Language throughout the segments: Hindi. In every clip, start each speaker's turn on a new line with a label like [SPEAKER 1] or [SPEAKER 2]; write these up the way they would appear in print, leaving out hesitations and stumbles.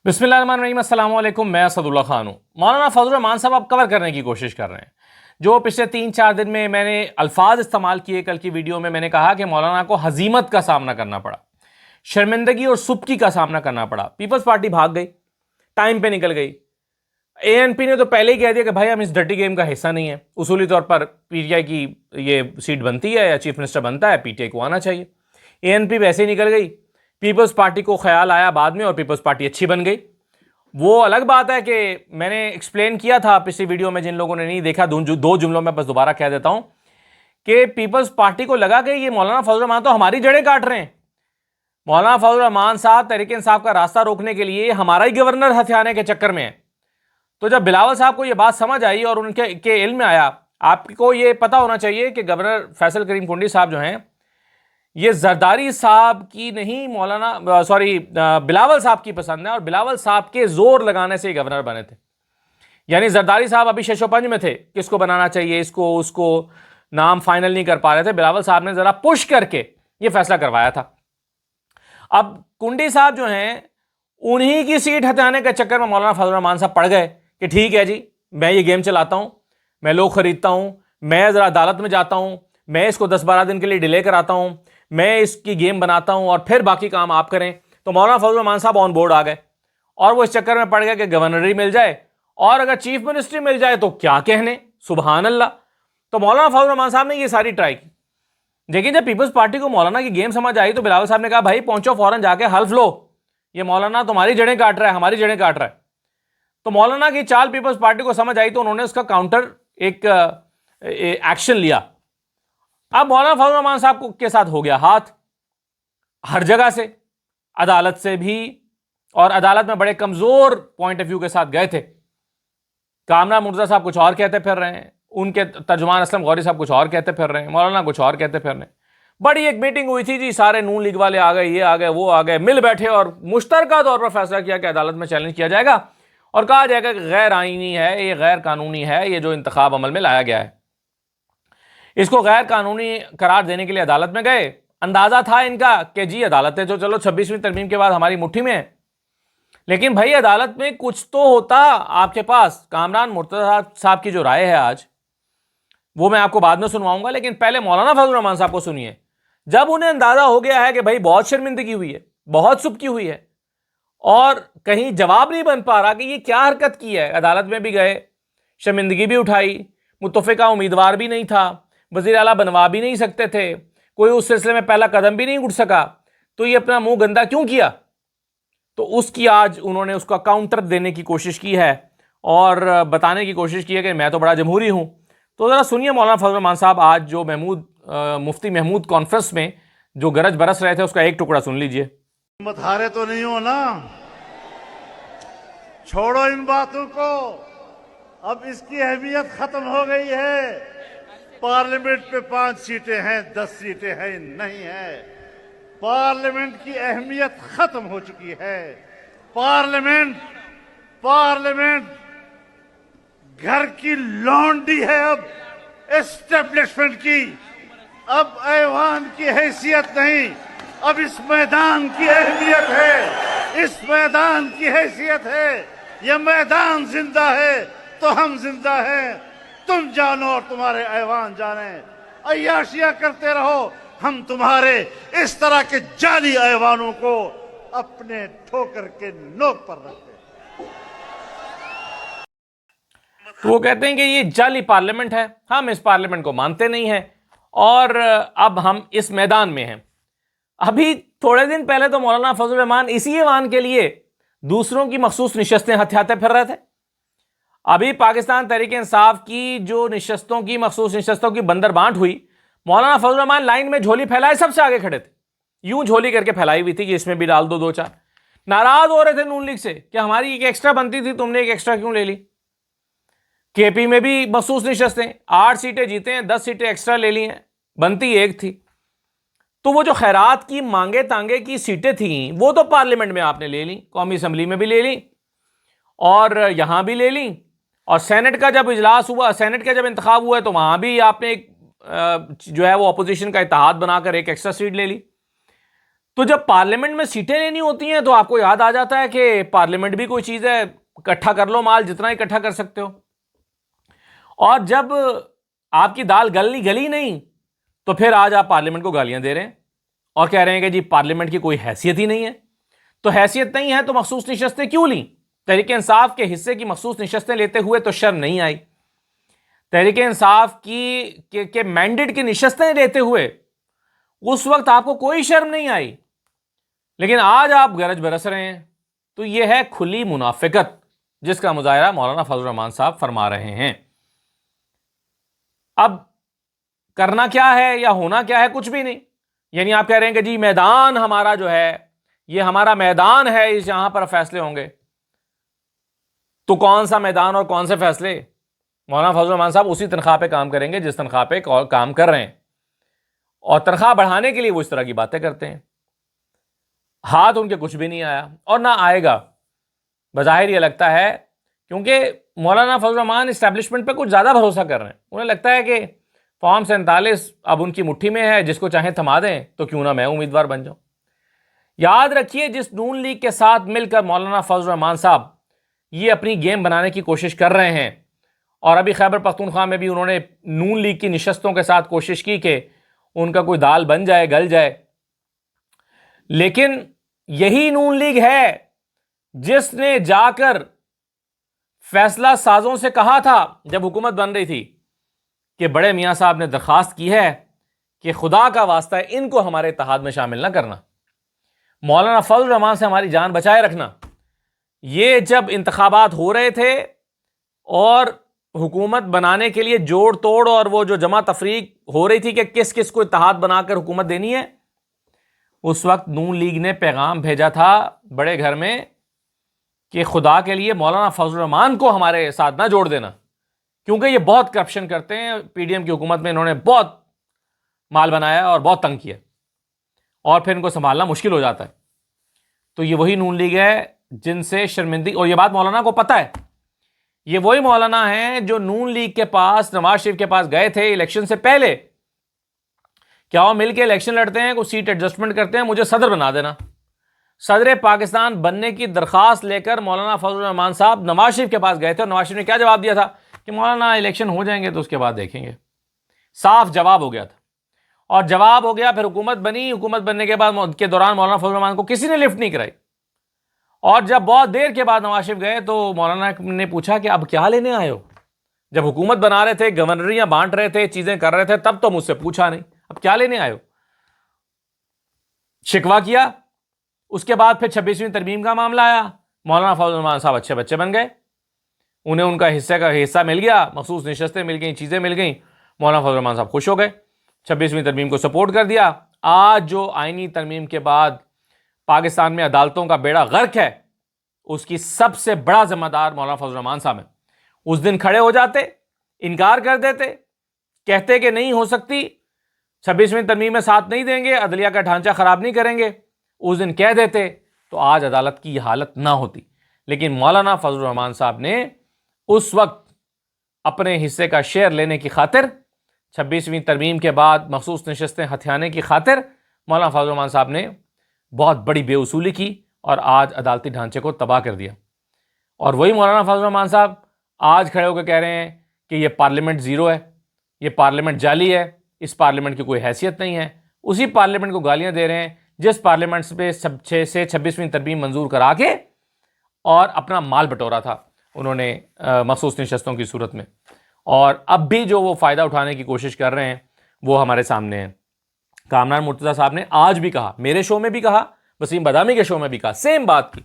[SPEAKER 1] बिस्मिल्लाहिर्रहमानिर्रहीम, अस्सलाम वालेकुम। मैं असदुल्ला खान हूँ। मौलाना फजल रहमान साहब अब कवर करने की कोशिश कर रहे हैं। जो पिछले 3-4 दिन में मैंने अल्फाज इस्तेमाल किए, कल की वीडियो में मैंने कहा कि मौलाना को हजीमत का सामना करना पड़ा, शर्मिंदगी और सुबकी का सामना करना पड़ा। पीपल्स पार्टी भाग गई, टाइम पे निकल गई। एएनपी ने तो पहले ही कह दिया कि भाई हम इस डर्टी गेम का हिस्सा नहीं है। उसूली तौर पर पीटीआई की ये सीट बनती है या चीफ मिनिस्टर बनता है, पीटीआई को आना चाहिए। एएनपी वैसे ही निकल गई। पीपल्स पार्टी को ख्याल आया बाद में और पीपल्स पार्टी अच्छी बन गई। वो अलग बात है कि मैंने एक्सप्लेन किया था पिछली वीडियो में, जिन लोगों ने नहीं देखा, दो जुमलों में बस दोबारा कह देता हूं कि पीपल्स पार्टी को लगा कि ये मौलाना फजल रहमान तो हमारी जड़ें काट रहे हैं। मौलाना फजल रहमान साहब तहरीक इंसाफ का रास्ता रोकने के लिए हमारा ही गवर्नर हथियाने के चक्कर में है। तो जब बिलावल साहब को यह बात समझ आई और उनके इल्म में आया, आपको यह पता होना चाहिए कि गवर्नर फैसल करीम कुंडी साहब जो हैं, ये जरदारी साहब की नहीं, बिलावल साहब की पसंद है और बिलावल साहब के जोर लगाने से गवर्नर बने थे। यानी जरदारी साहब अभी शेषोपंज में थे, किसको बनाना चाहिए, इसको उसको, नाम फाइनल नहीं कर पा रहे थे। बिलावल साहब ने जरा पुश करके ये फैसला करवाया था। अब कुंडी साहब जो हैं, उन्हीं की सीट हटाने के चक्कर में मौलाना फजल रहमान साहब पड़ गए कि ठीक है जी, मैं ये गेम चलाता हूं, मैं लोग खरीदता हूं, मैं जरा अदालत में जाता हूं, मैं इसको 10-12 दिन के लिए डिले कराता हूं, मैं इसकी गेम बनाता हूं और फिर बाकी काम आप करें। तो मौलाना फजल रहमान साहब ऑन बोर्ड आ गए और वो इस चक्कर में पड़ गए कि गवर्नरी मिल जाए और अगर चीफ मिनिस्ट्री मिल जाए तो क्या कहने, सुभान अल्लाह। तो मौलाना फजल रहमान साहब ने ये सारी ट्राई की, लेकिन जब पीपल्स पार्टी को मौलाना की गेम समझ आई तो बिलावल साहब ने कहा भाई पहुंचो, फौरन जाके हल्फ लो, ये मौलाना तुम्हारी जड़ें काट रहा है, हमारी जड़ें काट रहा है। तो मौलाना की चाल पीपल्स पार्टी को समझ आई तो उन्होंने उसका काउंटर एक एक्शन लिया। अब मौलाना फजल रहमान साहब के साथ हो गया हाथ, हर जगह से, अदालत से भी, और अदालत में बड़े कमजोर पॉइंट ऑफ व्यू के साथ गए थे। कामरान मुर्तजा साहब कुछ और कहते फिर रहे हैं, उनके तर्जुमान असलम गौरी साहब कुछ और कहते फिर रहे हैं, मौलाना कुछ और कहते फिर रहे हैं। बड़ी एक मीटिंग हुई थी जी, सारे नून लीग वाले आ गए, ये आ गए, वो आ गए, मिल बैठे और मुश्तरका तौर पर फैसला किया कि अदालत में चैलेंज किया जाएगा और कहा जाएगा कि गैर आईनी है, ये गैर कानूनी है, ये जो इंतखाब अमल में लाया गया है। इसको गैर कानूनी करार देने के लिए अदालत में गए। अंदाजा था इनका कि जी अदालत है जो चलो 26वीं तरमीम के बाद हमारी मुट्ठी में है, लेकिन भाई अदालत में कुछ तो होता आपके पास। कामरान मुर्तजा साहब की जो राय है आज, वो मैं आपको बाद में सुनवाऊंगा, लेकिन पहले मौलाना फजल रहमान साहब को सुनिए। जब उन्हें अंदाजा हो गया है कि भाई बहुत शर्मिंदगी हुई है, बहुत सुबकी हुई है और कहीं जवाब नहीं बन पा रहा कि ये क्या हरकत की है, अदालत में भी गए, शर्मिंदगी भी उठाई, मुत्तफिका उम्मीदवार भी नहीं था, वज़ीर आला बनवा भी नहीं सकते थे, कोई उस सिलसिले में पहला कदम भी नहीं उठ सका, तो ये अपना मुंह गंदा क्यों किया। तो उसकी आज उन्होंने उसका काउंटर देने की कोशिश की है और बताने की कोशिश की है कि मैं तो बड़ा जमहूरी हूं। तो ज़रा सुनिए मौलाना फजल रहमान साहब आज जो मुफ्ती महमूद कॉन्फ्रेंस में जो गरज बरस रहे थे, उसका एक टुकड़ा सुन लीजिए।
[SPEAKER 2] मत हारे तो नहीं हो ना, छोड़ो इन बातों को, अब इसकी अहमियत खत्म हो गई है। पार्लियामेंट पे 5 सीटें हैं, 10 सीटें हैं, नहीं है। पार्लियामेंट की अहमियत खत्म हो चुकी है। पार्लियामेंट घर की लॉन्ड्री है अब एस्टेब्लिशमेंट की। अब ऐवान की हैसियत नहीं, अब इस मैदान की अहमियत है, इस मैदान की हैसियत है। यह मैदान जिंदा है तो हम जिंदा हैं, तुम जानो और तुम्हारे ऐवान जाने। अय्याशियां करते रहो, हम तुम्हारे इस तरह के जाली ऐवानों को अपने ठोकर के नोक पर रखते हैं।
[SPEAKER 1] तो वो कहते हैं कि ये जाली पार्लियामेंट है, हम इस पार्लियामेंट को मानते नहीं हैं और अब हम इस मैदान में हैं। अभी थोड़े दिन पहले तो मौलाना फजल रहमान इसी ऐवान के लिए दूसरों की मखसूस निशस्तें हथियाते फिर रहे थे। अभी पाकिस्तान तहरीक इंसाफ की जो मखसूस निशस्तों की बंदर बांट हुई, मौलाना फजल रहमान लाइन में झोली फैलाए सबसे आगे खड़े थे, यूं झोली करके फैलाई हुई थी कि इसमें भी डाल दो 2-4। नाराज हो रहे थे नून लीग से कि हमारी एक एक्स्ट्रा बनती थी, तुमने एक एक्स्ट्रा क्यों ले ली। केपी में भी मखसूस निशस्तें, 8 सीटें जीते हैं, 10 सीटें एक्स्ट्रा ले ली हैं, बनती एक थी। तो वो जो खैरात की मांगे तांगे की सीटें थी वो तो पार्लियामेंट में आपने ले ली, कौमी असम्बली में भी ले ली और यहां भी ले ली, और सेनेट का जब इजलास हुआ, सेनेट का जब इंतखाब हुआ तो वहां भी आपने जो है वो अपोजिशन का इत्तेहाद बनाकर एक एक्स्ट्रा सीट ले ली। तो जब पार्लियामेंट में सीटें लेनी होती हैं तो आपको याद आ जाता है कि पार्लियामेंट भी कोई चीज है, इकट्ठा कर लो माल, जितना इकट्ठा कर सकते हो। और जब आपकी दाल गली नहीं, तो फिर आज आप पार्लियामेंट को गालियां दे रहे हैं और कह रहे हैं कि जी पार्लियामेंट की कोई हैसियत ही नहीं है। तो हैसियत नहीं है तो मखसूस नशस्तें क्यों ली? तहरीक इंसाफ के हिस्से की मखसूस नशस्तें लेते हुए तो शर्म नहीं आई। तहरीक इंसाफ के मैंडेट की नशस्तें लेते हुए उस वक्त आपको कोई शर्म नहीं आई, लेकिन आज आप गरज बरस रहे हैं। तो यह है खुली मुनाफिकत जिसका मुजाहरा मौलाना फजल रहमान साहब फरमा रहे हैं। अब करना क्या है या होना क्या है? कुछ भी नहीं। यानी आप कह रहे हैं कि जी मैदान हमारा जो है, ये हमारा मैदान है, इस यहां पर फैसले होंगे। तो कौन सा मैदान और कौन से फैसले? मौलाना फजल रहमान साहब उसी तनख्वाह पे काम करेंगे जिस तनख्वाह पे काम कर रहे हैं, और तनख्वाह बढ़ाने के लिए वो इस तरह की बातें करते हैं। हाथ उनके कुछ भी नहीं आया और ना आएगा, बज़ाहिर ये लगता है, क्योंकि मौलाना फजल रहमान इस्टेब्लिशमेंट पे कुछ ज़्यादा भरोसा कर रहे हैं। उन्हें लगता है कि फॉर्म 47 अब उनकी मुट्ठी में है, जिसको चाहे थमा दें, तो क्यों ना मैं उम्मीदवार बन जाऊं। याद रखिए, जिस नून लीग के साथ मिलकर मौलाना फजल रहमान साहब ये अपनी गेम बनाने की कोशिश कर रहे हैं, और अभी खैबर पख्तूनख्वा में भी उन्होंने नून लीग की निशस्तों के साथ कोशिश की कि उनका कोई दाल बन जाए, गल जाए, लेकिन यही नून लीग है जिसने जाकर फैसला साजों से कहा था जब हुकूमत बन रही थी कि बड़े मियां साहब ने दरखास्त की है कि खुदा का वास्ता है इनको हमारे इत्तेहाद में शामिल ना करना, मौलाना फजल रहमान से हमारी जान बचाए रखना। ये जब इंतखाबात हो रहे थे और हुकूमत बनाने के लिए जोड़ तोड़ और वो जो जमा तफरीक हो रही थी कि किस किस को इत्तेहाद बनाकर हुकूमत देनी है, उस वक्त नून लीग ने पैगाम भेजा था बड़े घर में कि खुदा के लिए मौलाना फजल रहमान को हमारे साथ ना जोड़ देना, क्योंकि ये बहुत करप्शन करते हैं। पीडीएम की हुकूमत में इन्होंने बहुत माल बनाया और बहुत तंग किया, और फिर इनको संभालना मुश्किल हो जाता है। तो ये वही नून लीग है जिनसे शर्मिंदगी, और ये बात मौलाना को पता है, ये वही मौलाना है जो नून लीग के पास, नवाज शरीफ के पास गए थे इलेक्शन से पहले, क्या वो मिलकर इलेक्शन लड़ते हैं, कुछ सीट एडजस्टमेंट करते हैं, मुझे सदर बना देना। सदर पाकिस्तान बनने की दरखास्त लेकर मौलाना फजल रहमान साहब नवाज शरीफ के पास गए थे, और नवाज शरीफ ने क्या जवाब दिया था कि मौलाना इलेक्शन हो जाएंगे तो उसके बाद देखेंगे। साफ जवाब हो गया था, और जवाब हो गया। फिर हुकूमत बनी, हुकूमत बनने के बाद के दौरान मौलाना फजल रहमान को किसी ने लिफ्ट नहीं कराई, और जब बहुत देर के बाद नवाज शरीफ गए तो मौलाना ने पूछा कि अब क्या लेने आए हो? जब हुकूमत बना रहे थे, गवर्नरियां बांट रहे थे, चीजें कर रहे थे, तब तो मुझसे पूछा नहीं, अब क्या लेने आए हो? शिकवा किया। उसके बाद फिर 26वीं तरमीम का मामला आया, मौलाना फजल रहमान साहब अच्छे बच्चे बन गए, उन्हें उनका हिस्सा मिल गया, मखसूस नशस्तें मिल गई, चीजें मिल गई, मौलाना फजल रहमान साहब खुश हो गए, 26वीं तरमीम को सपोर्ट कर दिया। आज जो आईनी तरमीम के बाद पाकिस्तान में अदालतों का बेड़ा गर्क है, उसकी सबसे बड़ा जिम्मेदार मौलाना फजल रहमान साहब है। उस दिन खड़े हो जाते, इनकार कर देते, कहते कि नहीं हो सकती, 26वीं तरमीम में साथ नहीं देंगे, अदलिया का ढांचा खराब नहीं करेंगे, उस दिन कह देते तो आज अदालत की हालत ना होती। लेकिन मौलाना फजल रहमान साहब ने उस वक्त अपने हिस्से का शेयर लेने की खातिर, 26वीं तरमीम के बाद मखसूस नशस्तें हथियाने की खातिर, मौलाना फजल रहमान साहब ने बहुत बड़ी बेउसूली की और आज अदालती ढांचे को तबाह कर दिया। और वही मौलाना फजल रहमान साहब आज खड़े होकर कह रहे हैं कि ये पार्लियामेंट ज़ीरो है, ये पार्लियामेंट जाली है, इस पार्लियामेंट की कोई हैसियत नहीं है। उसी पार्लियामेंट को गालियां दे रहे हैं जिस पार्लियामेंट पे 6 से 26वीं तरमीम मंजूर करा के और अपना माल बटोरा था उन्होंने मखसूस नशस्तों की सूरत में। और अब भी जो वो फ़ायदा उठाने की कोशिश कर रहे हैं वो हमारे सामने है। कामरान मुर्तज़ा साहब ने आज भी कहा, मेरे शो में भी कहा, वसीम बदामी के शो में भी कहा, सेम बात की।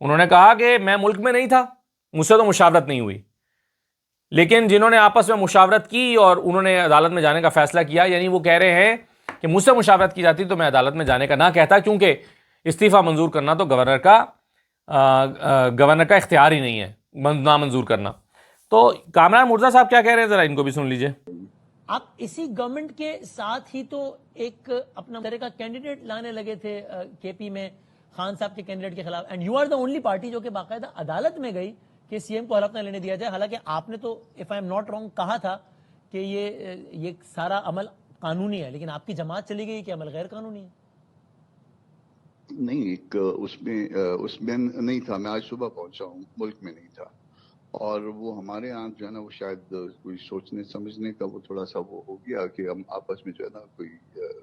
[SPEAKER 1] उन्होंने कहा कि मैं मुल्क में नहीं था, मुझसे तो मुशावरत नहीं हुई, लेकिन जिन्होंने आपस में मुशावरत की और उन्होंने अदालत में जाने का फैसला किया, यानी वो कह रहे हैं कि मुझसे मुशावरत की जाती तो मैं अदालत में जाने का ना कहता, क्योंकि इस्तीफ़ा मंजूर करना तो गवर्नर का इख्तियार ही नहीं है, नामंजूर करना। तो कामरान मुर्तज़ा साहब क्या कह रहे हैं, ज़रा इनको भी सुन लीजिए।
[SPEAKER 3] आप इसी गवर्नमेंट के साथ ही तो एक अपना तरह का कैंडिडेट लाने लगे थे केपी में खान साहब के कैंडिडेट के खिलाफ, and you are the only party जो कि बाकायदा अदालत में गई कि सीएम को हलफ न लेने दिया जाए। हालांकि आपने तो if I am not wrong कहा था कि ये सारा अमल कानूनी है, लेकिन आपकी जमात चली गई कि अमल गैर कानूनी है।
[SPEAKER 4] नहीं, एक उसमें नहीं था। मैं आज सुबह पहुंचा हूँ, मुल्क में नहीं था। और वो हमारे यहाँ जो है ना, वो शायद कोई सोचने समझने का वो थोड़ा सा वो हो गया कि हम आपस में जो है ना कोई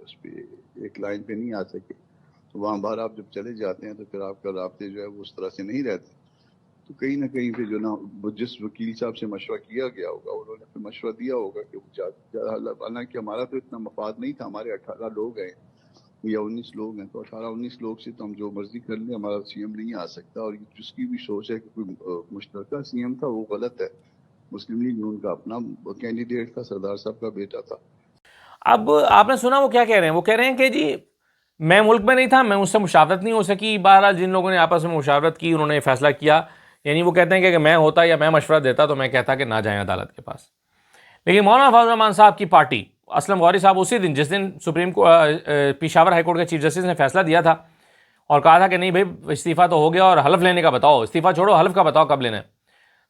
[SPEAKER 4] उस पे एक लाइन पे नहीं आ सके। तो वहाँ बाहर आप जब चले जाते हैं तो फिर आपका रास्ते जो है वो उस तरह से नहीं रहते। तो कहीं ना कहीं पे जो ना वो जिस वकील साहब से मशवरा किया गया होगा, उन्होंने फिर मशवरा दिया होगा कि वो हालांकि हमारा तो इतना मफाद नहीं था। हमारे 18 लोग हैं या 19 लोग हैं, तो 18-19 लोग से तो हम जो मर्जी कर लें, हमारा सीएम नहीं आ सकता। और जिसकी भी सोच है कि कोई मुश्तरका सीएम था, वो गलत है। मुस्लिम लीग नून का अपना कैंडिडेट था, सरदार साहब का बेटा था।
[SPEAKER 1] अब आपने सुना वो क्या कह रहे हैं? वो कह रहे हैं कि जी मैं मुल्क में नहीं था, मैं उससे मुशावरत नहीं हो सकी। बहरहाल जिन लोगों ने आपस में मुशावरत की उन्होंने ये फैसला किया। यानी वो कहते हैं कि अगर मैं होता या मैं मशवरा देता तो मैं कहता कि ना जाएं अदालत के पास। लेकिन मौलाना फजल रहमान साहब की पार्टी, असलम गौरी साहब, उसी दिन जिस दिन सुप्रीम पेशावर हाईकोर्ट के चीफ जस्टिस ने फैसला दिया था और कहा था कि नहीं भाई इस्तीफ़ा तो हो गया और हल्फ लेने का बताओ, इस्तीफ़ा छोड़ो हल्फ का बताओ कब लेना है।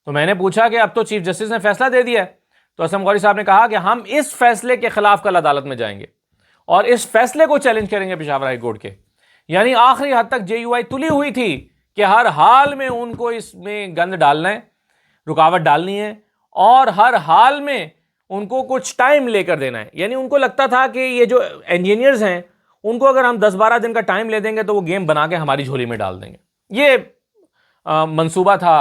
[SPEAKER 1] तो मैंने पूछा कि अब तो चीफ जस्टिस ने फैसला दे दिया है। तो असलम गौरी साहब ने कहा कि हम इस फैसले के खिलाफ कल अदालत में जाएंगे और इस फैसले को चैलेंज करेंगे पेशावर हाईकोर्ट के। यानी आखिरी हद तक JUI तुली हुई थी कि हर हाल में उनको इसमें गंद डालना है, रुकावट डालनी है और हर हाल में उनको कुछ टाइम लेकर देना है। यानी उनको लगता था कि ये जो इंजीनियर्स हैं उनको अगर हम 10-12 दिन का टाइम ले देंगे तो वो गेम बना के हमारी झोली में डाल देंगे। ये मंसूबा था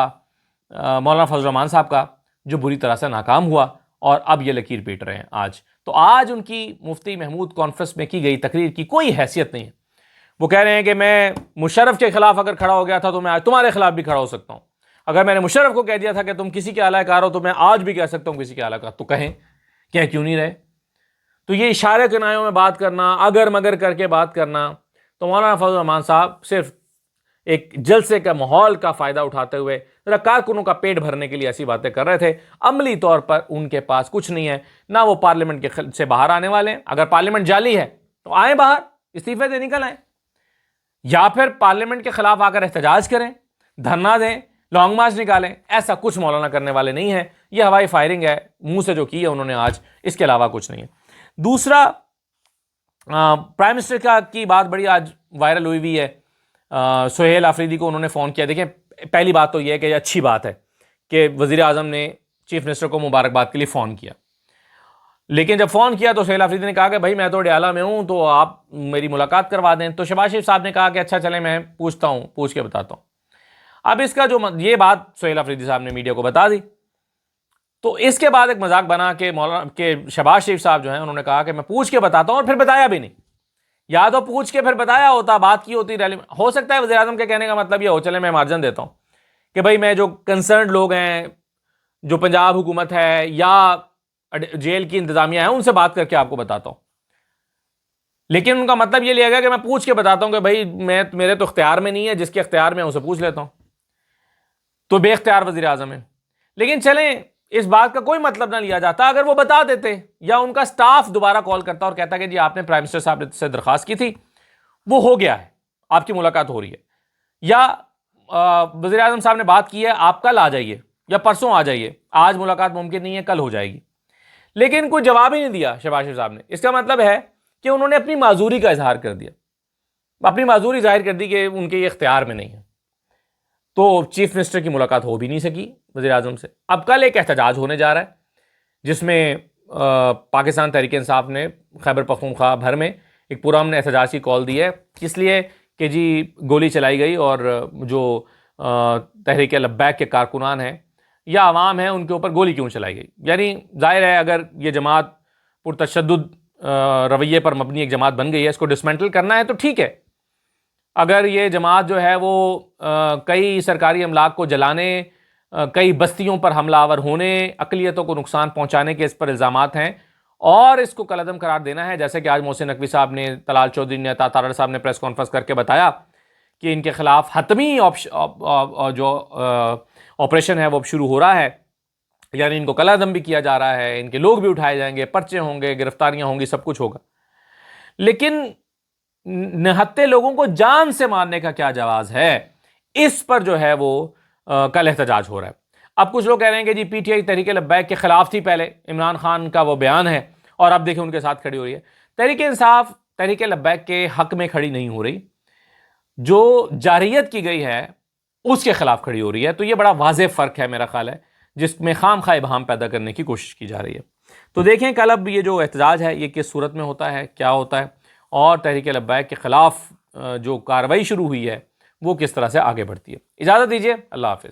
[SPEAKER 1] मौलाना फजल रहमान साहब का, जो बुरी तरह से नाकाम हुआ और अब ये लकीर पीट रहे हैं आज। तो आज उनकी मुफ्ती महमूद कॉन्फ्रेंस में की गई तकरीर की कोई हैसियत नहीं है। वो कह रहे हैं कि मैं मुशर्रफ के खिलाफ अगर खड़ा हो गया था तो मैं आज तुम्हारे खिलाफ भी खड़ा हो सकता हूं। अगर मैंने मुशर्रफ को कह दिया था कि तुम किसी के आलाकार हो तो मैं आज भी कह सकता हूं किसी के आलाकार। तो कहें, क्या क्यों नहीं रहे? तो ये इशारे किनायों में बात करना, अगर मगर करके बात करना, तो मौलाना फजल रहमान साहब सिर्फ एक जलसे का माहौल का फायदा उठाते हुए जरा कारकुनों का पेट भरने के लिए ऐसी बातें कर रहे थे। अमली तौर पर उनके पास कुछ नहीं है, ना वो पार्लियामेंट के से बाहर आने वाले हैं। अगर पार्लियामेंट जाली है तो आए बाहर, इस्तीफे दे निकल आए, या फिर पार्लियामेंट के खिलाफ आकर एहतजाज करें, धरना दें, लॉन्ग मार्च निकालें। ऐसा कुछ मौलाना करने वाले नहीं है। यह हवाई फायरिंग है मुंह से जो की है उन्होंने आज, इसके अलावा कुछ नहीं है। दूसरा, प्राइम मिनिस्टर का की बात बड़ी आज वायरल हुई हुई है। सुहेल आफरीदी को उन्होंने फ़ोन किया। देखिए, पहली बात तो यह है कि अच्छी बात है कि वज़ीर आज़म ने चीफ मिनिस्टर को मुबारकबाद के लिए फ़ोन किया। लेकिन जब फ़ोन किया तो सुहेल आफरीदी ने कहा कि भाई मैं तो डयाला में हूँ, तो आप मेरी मुलाकात करवा दें। तो शहबाज शरीफ साहब ने कहा कि अच्छा चलें, मैं पूछता हूँ, पूछ के बताता हूँ। अब इसका जो ये बात सुहेल आफरीदी साहब ने मीडिया को बता दी। तो इसके बाद एक मजाक बना के मौलाना के शहबाज शरीफ साहब जो हैं उन्होंने कहा कि मैं पूछ के बताता हूँ, और फिर बताया भी नहीं। या तो पूछ के फिर बताया होता, बात की होती, रैली में। हो सकता है वज़ीर आज़म के कहने का मतलब ये हो, चले मैं मार्जिन देता हूँ कि भाई मैं जो कंसर्न लोग हैं, जो पंजाब हुकूमत है या जेल की इंतजामिया है, उनसे बात करके आपको बताता हूँ। लेकिन उनका मतलब ये लिया गया कि मैं पूछ के बताता हूँ कि भाई मेरे तो इख्तियार में नहीं है, जिसके इख्तियार में उसे पूछ लेता हूँ। तो बेख्तियार वज़ीर आज़म है। लेकिन चलें, इस बात का कोई मतलब ना लिया जाता अगर वो बता देते, या उनका स्टाफ दोबारा कॉल करता और कहता कि जी आपने प्राइम मिनिस्टर साहब से दरख्वास्त की थी, वो हो गया है, आपकी मुलाकात हो रही है, या वज़ीर आज़म साहब ने बात की है, आप कल आ जाइए या परसों आ जाइए, आज मुलाकात मुमकिन नहीं है, कल हो जाएगी। लेकिन कोई जवाब ही नहीं दिया शहबाज शरीफ साहब ने। इसका मतलब है कि उन्होंने अपनी माजूरी का इजहार कर दिया, अपनी माजूरी जाहिर कर दी कि उनके इख्तियार में नहीं है। तो चीफ मिनिस्टर की मुलाकात हो भी नहीं सकी वज़ीर आज़म से। अब कल एक एहतजाज होने जा रहा है जिसमें पाकिस्तान तहरीक इंसाफ ने खैबर पख्तूनख्वा भर में एक पूरा हमने एहतजाज की कॉल दी है, इसलिए कि जी गोली चलाई गई और जो तहरीक लब्बैक के कारकुनान हैं या आवाम है उनके ऊपर गोली क्यों चलाई गई। यानी जाहिर है अगर ये जमात पुरतशद्दुद रवैये पर मबनी एक जमात बन गई है, इसको डिसमेंटल करना है तो ठीक है। अगर ये जमात जो है वो कई सरकारी अमलाक को जलाने, कई बस्तियों पर हमलावर होने, अक़लियतों को नुकसान पहुंचाने के इस पर इल्ज़ामात हैं और इसको कलअदम करार देना है, जैसे कि आज मोहसिन नकवी साहब ने, तलाल चौधरी ने, तारड़ साहब ने प्रेस कॉन्फ्रेंस करके बताया कि इनके खिलाफ हतमी जो ऑपरेशन है वो अब शुरू हो रहा है। यानी इनको कलअदम भी किया जा रहा है, इनके लोग भी उठाए जाएंगे, पर्चे होंगे, गिरफ्तारियां होंगी, सब कुछ होगा। लेकिन निहत्ते लोगों को जान से मारने का क्या जवाज है, इस पर जो है वो कल एहतजाज हो रहा है। अब कुछ लोग कह रहे हैं कि जी पीटीआई तहरीक लब्बैक के खिलाफ थी, पहले इमरान खान का वो बयान है और अब देखिए उनके साथ खड़ी हो रही है। तहरीक इंसाफ तहरीक लब्बैक के हक में खड़ी नहीं हो रही। जो जारियत की गई है उसके खिलाफ खड़ी हो रही है। तो ये बड़ा वाज़ेह फ़र्क है मेरा ख्याल है, जिसमें खाम खा इबहम पैदा करने की कोशिश की जा रही है। तो देखें कल अब ये जो एहतजाज है ये किस सूरत में होता है, क्या होता है, और तहरीक लब्बैक के ख़िलाफ़ जो कार्रवाई शुरू हुई है वो किस तरह से आगे बढ़ती है। इजाज़त दीजिए, अल्लाह हाफ़िज़।